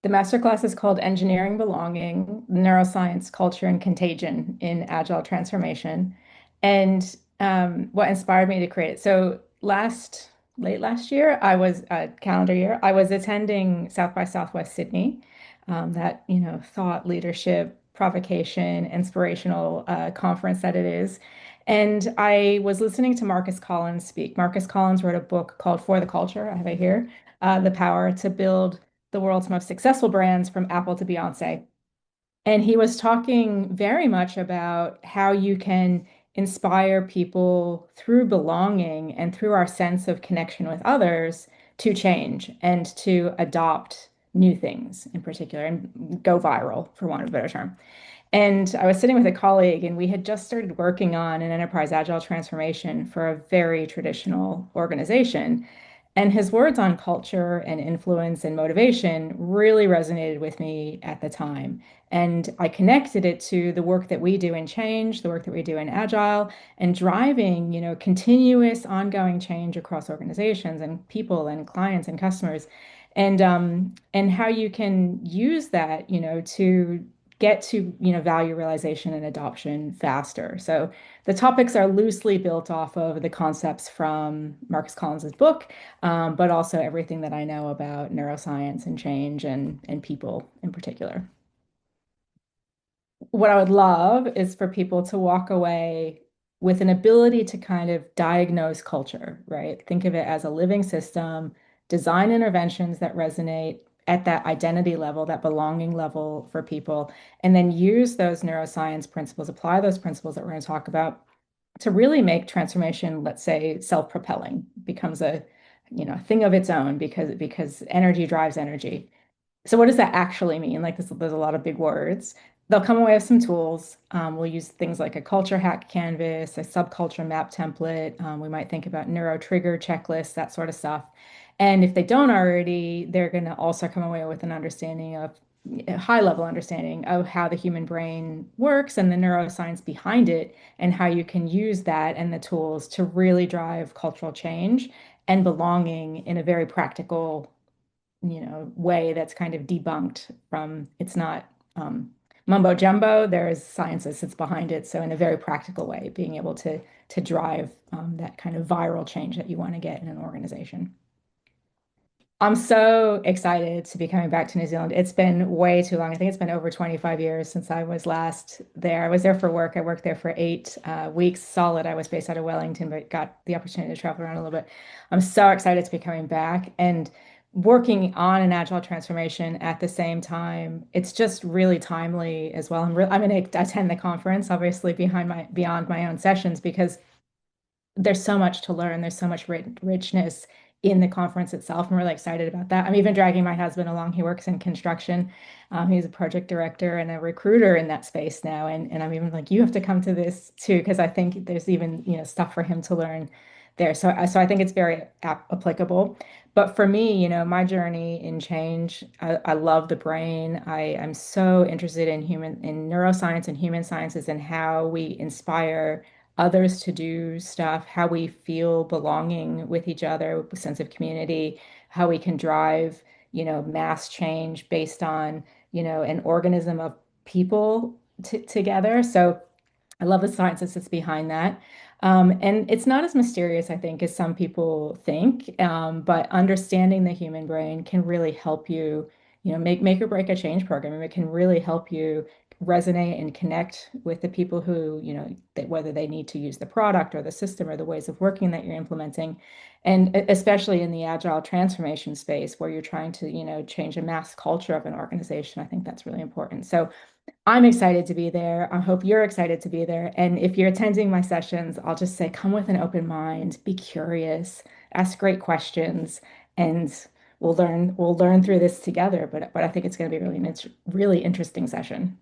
The masterclass is called Engineering Belonging, Neuroscience, Culture, and Contagion in Agile Transformation. And what inspired me to create it. So late last year, calendar year, I was attending South by Southwest Sydney, that, thought leadership, provocation, inspirational conference that it is. And I was listening to Marcus Collins speak. Marcus Collins wrote a book called For the Culture. I have it here, The Power to Build the world's most successful brands from Apple to Beyonce. And he was talking very much about how you can inspire people through belonging and through our sense of connection with others to change and to adopt new things in particular and go viral, for want of a better term. And I was sitting with a colleague, and we had just started working on an enterprise agile transformation for a very traditional organization. And his words on culture and influence and motivation really resonated with me at the time. And I connected it to the work that we do in change, the work that we do in agile, and driving, continuous ongoing change across organizations and people and clients and customers. And how you can use that, to get to, value realization and adoption faster. So the topics are loosely built off of the concepts from Marcus Collins's book, but also everything that I know about neuroscience and change and people in particular. What I would love is for people to walk away with an ability to kind of diagnose culture, right? Think of it as a living system, design interventions that resonate at that identity level, that belonging level for people, and then use those neuroscience principles, apply those principles that we're going to talk about to really make transformation, let's say, self-propelling, becomes a, thing of its own because energy drives energy. So what does that actually mean? Like this, there's a lot of big words. They'll come away with some tools. We'll use things like a culture hack canvas, a subculture map template. We might think about neuro trigger checklists, that sort of stuff. And if they don't already, they're going to also come away with an understanding of a high level understanding of how the human brain works and the neuroscience behind it, and how you can use that and the tools to really drive cultural change and belonging in a very practical, way that's kind of debunked from it's not mumbo jumbo. There's science that sits behind it. So in a very practical way, being able to drive that kind of viral change that you want to get in an organization. I'm so excited to be coming back to New Zealand. It's been way too long. I think it's been over 25 years since I was last there. I was there for work. I worked there for 8 weeks solid. I was based out of Wellington, but got the opportunity to travel around a little bit. I'm so excited to be coming back and working on an agile transformation at the same time. It's just really timely as well. I'm going to attend the conference, obviously beyond my own sessions, because there's so much to learn. There's so much richness in the conference itself. I'm really excited about that. I'm even dragging my husband along. He works in construction. He's a project director and a recruiter in that space now. And I'm even like, you have to come to this too, because I think there's even, stuff for him to learn there. So I think it's very applicable. But for me, my journey in change, I love the brain. I'm so interested in neuroscience and human sciences and how we inspire others to do stuff, how we feel belonging with each other, a sense of community, how we can drive, mass change based on, an organism of people together. So I love the science that sits behind that. And it's not as mysterious, I think, as some people think. But understanding the human brain can really help you, make or break a change program. And it can really help you resonate and connect with the people who, that whether they need to use the product or the system or the ways of working that you're implementing. And especially in the agile transformation space where you're trying to, change a mass culture of an organization, I think that's really important. So I'm excited to be there. I hope you're excited to be there. And if you're attending my sessions, I'll just say come with an open mind, be curious, ask great questions, and we'll learn through this together. But I think it's going to be really interesting session.